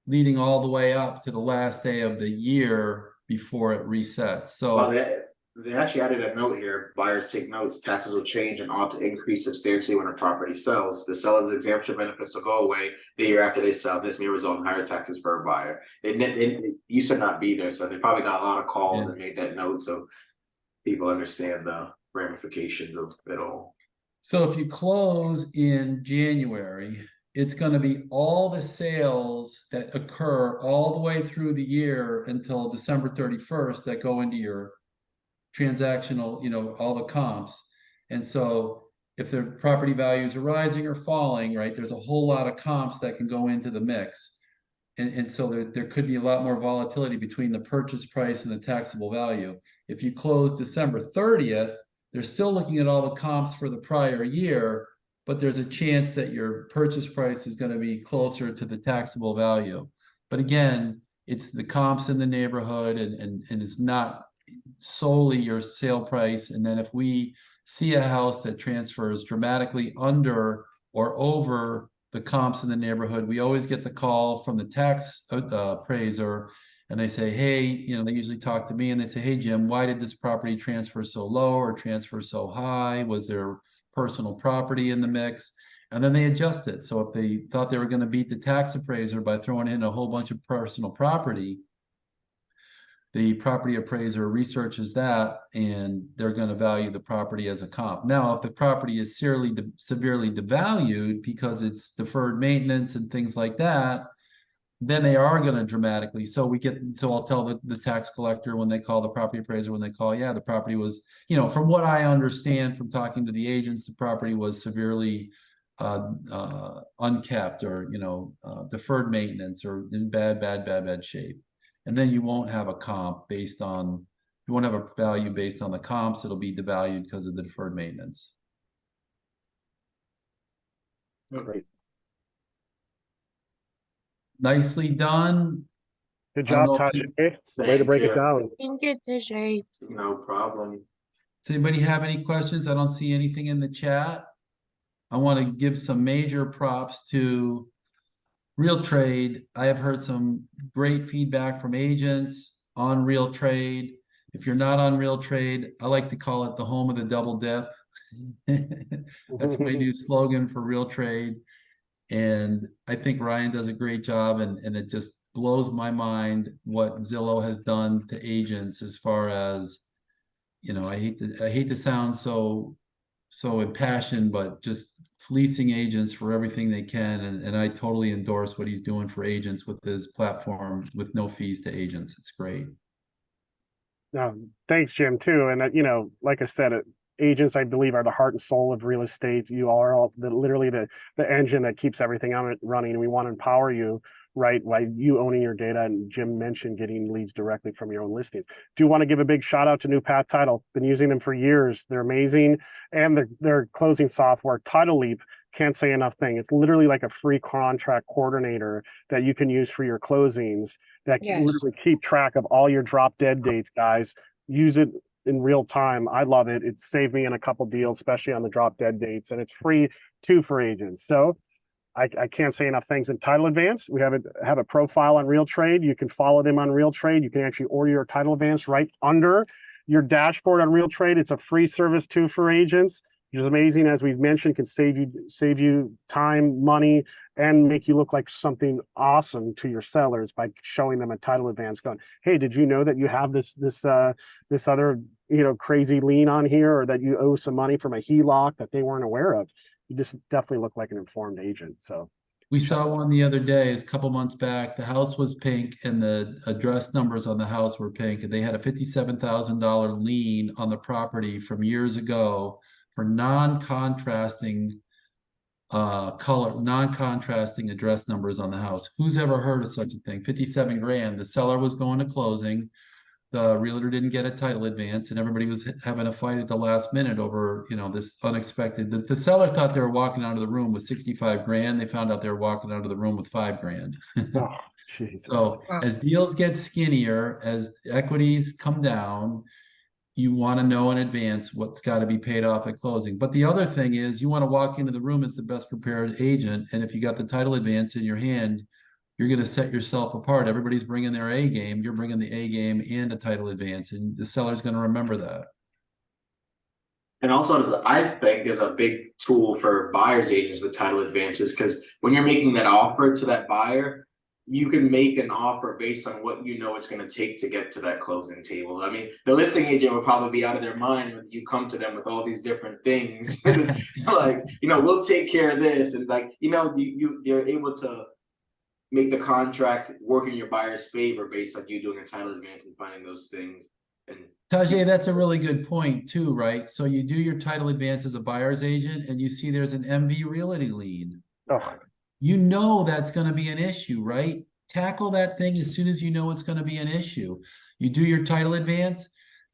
leading all the way up to the last day of the year before it resets. So Well, they actually added a note here. Buyers take notes. Taxes will change and ought to increase substantially when a property sells. The seller's exemption benefits will go away the year after they sell. This may result in higher taxes for a buyer. They used to not be there, so they probably got a lot of calls and made that note so people understand the ramifications of it all. So if you close in January, it's going to be all the sales that occur all the way through the year until December 31st that go into your transactional, all the comps. And so if the property values are rising or falling, right, there's a whole lot of comps that can go into the mix. And so there could be a lot more volatility between the purchase price and the taxable value. If you close December 30th, they're still looking at all the comps for the prior year, but there's a chance that your purchase price is going to be closer to the taxable value. But again, it's the comps in the neighborhood and it's not solely your sale price. And then if we see a house that transfers dramatically under or over the comps in the neighborhood, we always get the call from the tax appraiser, and they say, hey, they usually talk to me and they say, hey, Jim, why did this property transfer so low or transfer so high? Was there personal property in the mix? And then they adjust it. So if they thought they were going to beat the tax appraiser by throwing in a whole bunch of personal property, the property appraiser researches that and they're going to value the property as a comp. Now, if the property is severely devalued because it's deferred maintenance and things like that, then they are going to dramatically. So I'll tell the tax collector when they call, the property appraiser when they call, yeah, the property was, from what I understand from talking to the agents, the property was severely unkept or, deferred maintenance or in bad shape. And then you won't have a comp you won't have a value based on the comps. It'll be devalued because of the deferred maintenance. Great. Nicely done. Good I don't job, know if Taujhae. Way to break it down. Thank you, Taujhae. No problem. Does anybody have any questions? I don't see anything in the chat. I want to give some major props to Real Trade. I have heard some great feedback from agents on Real Trade. If you're not on Real Trade, I like to call it the home of the double dip. That's my new slogan for Real Trade. And I think Ryan does a great job, and it just blows my mind what Zillow has done to agents as far as, I hate to sound so impassioned, but just fleecing agents for everything they can. And I totally endorse what he's doing for agents with his platform with no fees to agents. It's great. No, thanks, Jim, too. And you know, like I said, agents, I believe, are the heart and soul of real estate. You are all literally the engine that keeps everything on it running. And we want to empower you, right? By you owning your data. And Jim mentioned getting leads directly from your own listings. Do want to give a big shout out to New Path Title. Been using them for years. They're amazing, and their closing software, Title Leap. Can't say enough thing. It's literally like a free contract coordinator that you can use for your closings that Yes. literally keep track of all your drop dead dates, guys. Use it in real time. I love it. It saved me in a couple deals, especially on the drop dead dates, and it's free too for agents. So I can't say enough things. In Title Advance, we have a profile on Real Trade. You can follow them on Real Trade. You can actually order your Title Advance right under your dashboard on Real Trade. It's a free service too for agents, which is amazing. As we've mentioned, can save you time, money, and make you look like something awesome to your sellers by showing them a Title Advance going, hey, did you know that you have this other, you know, crazy lien on here, or that you owe some money from a HELOC that they weren't aware of? You just definitely look like an informed agent. So We saw one the other day, a couple months back. The house was pink and the address numbers on the house were pink, and they had a $57,000 lien on the property from years ago for non-contrasting non-contrasting address numbers on the house. Who's ever heard of such a thing? 57 grand. The seller was going to closing. The realtor didn't get a title advance, and everybody was having a fight at the last minute over, you know, this unexpected. The seller thought they were walking out of the room with 65 grand. They found out they were walking out of the room with 5 grand. oh, Jesus. So as deals get skinnier, as equities come down, you want to know in advance what's got to be paid off at closing. But the other thing is, you want to walk into the room as the best prepared agent, and if you got the title advance in your hand, you're going to set yourself apart. Everybody's bringing their A game. You're bringing the A game and a title advance, and the seller's going to remember that. And also, I think is a big tool for buyers agents with title advances, because when you're making that offer to that buyer, you can make an offer based on what you know it's going to take to get to that closing table. I mean, the listing agent will probably be out of their mind when you come to them with all these different things. Like, you know, we'll take care of this, and like, you know, you're able to make the contract work in your buyer's favor based on you doing a title advance and finding those things. And Taujhae, that's a really good point too, right? So you do your title advance as a buyer's agent, and you see there's an MV Realty lien. Oh, You know that's going to be an issue, right? Tackle that thing as soon as you know it's going to be an issue. You do your title advance,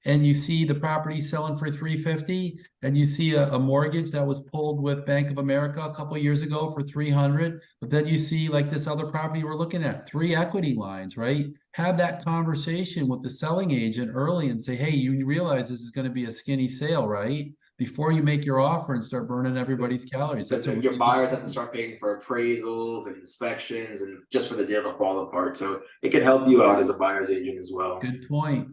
and you see the property selling for $350, and you see a mortgage that was pulled with Bank of America a couple of years ago for $300, but then you see like this other property we're looking at, 3 equity lines, right? Have that conversation with the selling agent early and say, hey, you realize this is going to be a skinny sale, right? Before you make your offer and start burning everybody's calories. That's your buyers have to start paying for appraisals and inspections and just for the deal to fall apart. So it can help you out as a buyer's agent as well. Good point.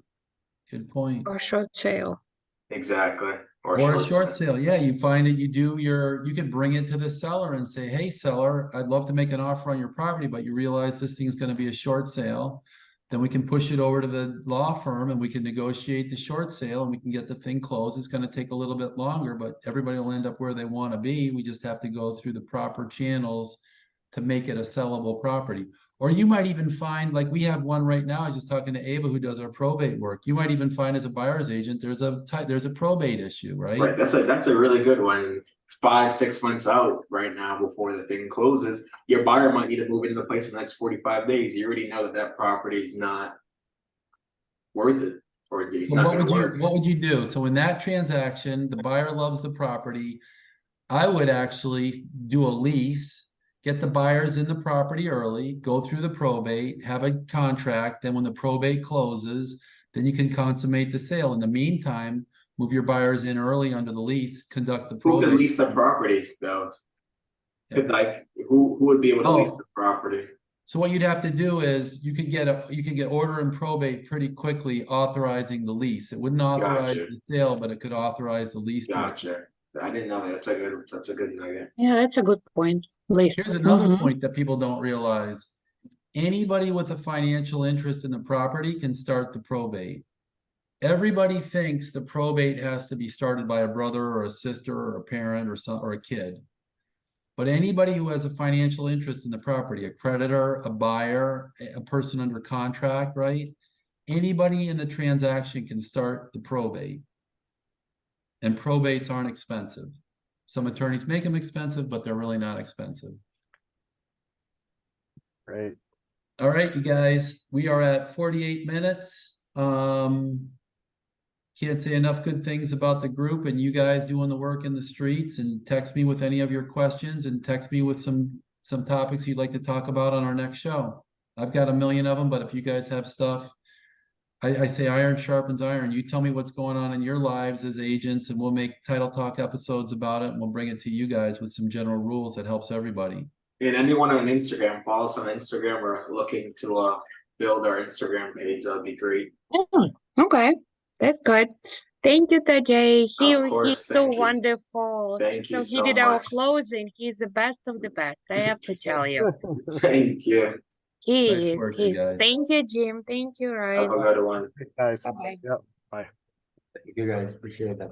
Good point. Or short sale. Exactly. Or a short sale. Yeah, you find it, you can bring it to the seller and say, hey, seller, I'd love to make an offer on your property, but you realize this thing's going to be a short sale. Then we can push it over to the law firm and we can negotiate the short sale and we can get the thing closed. It's going to take a little bit longer, but everybody will end up where they want to be. We just have to go through the proper channels to make it a sellable property. Or you might even find, like we have one right now, I was just talking to Ava who does our probate work. You might even find as a buyer's agent, there's a probate issue, right? Right, that's a really good one. 5-6 months out right now before the thing closes, your buyer might need to move into the place in the next 45 days. You already know that property is not worth it, or it's So not what going to work. what would you do? So in that transaction, the buyer loves the property. I would actually do a lease, get the buyers in the property early, go through the probate, have a contract. Then when the probate closes, then you can consummate the sale. In the meantime, move your buyers in early under the lease, conduct the Who probate. could lease the property though? Yeah. Like who would be able to lease the property? So what you'd have to do is you could get order in probate pretty quickly authorizing the lease. It wouldn't authorize Gotcha. the sale, but it could authorize the lease. Gotcha. I didn't know that. That's a good nugget. Yeah, that's a good point. List. Here's another Mhm. point that people don't realize. Anybody with a financial interest in the property can start the probate. Everybody thinks the probate has to be started by a brother or a sister or a parent or a kid. But anybody who has a financial interest in the property, a creditor, a buyer, a person under contract, right? anybody in the transaction can start the probate. And probates aren't expensive. Some attorneys make them expensive, but they're really not expensive. Great. All right, you guys, we are at 48 minutes. Can't say enough good things about the group and you guys doing the work in the streets, and text me with any of your questions and text me with some topics you'd like to talk about on our next show. I've got a million of them, but if you guys have stuff, I say iron sharpens iron. You tell me what's going on in your lives as agents and we'll make Title Talk episodes about it and we'll bring it to you guys with some general rules that helps everybody. And anyone on Instagram, follow us on Instagram. We're looking to build our Instagram page. That'd be great. Oh, okay, that's good. Thank you, Taujhae. Of course, He's so thank you. wonderful. Thank you He so did our much. closing. He's the best of the best. I have to tell you. Thank you. Nice work, you guys. Thank you, Jim. Thank you, Have Ryan. a good one. Guys. Bye-bye. Yep. Bye. Thank you guys, appreciate that.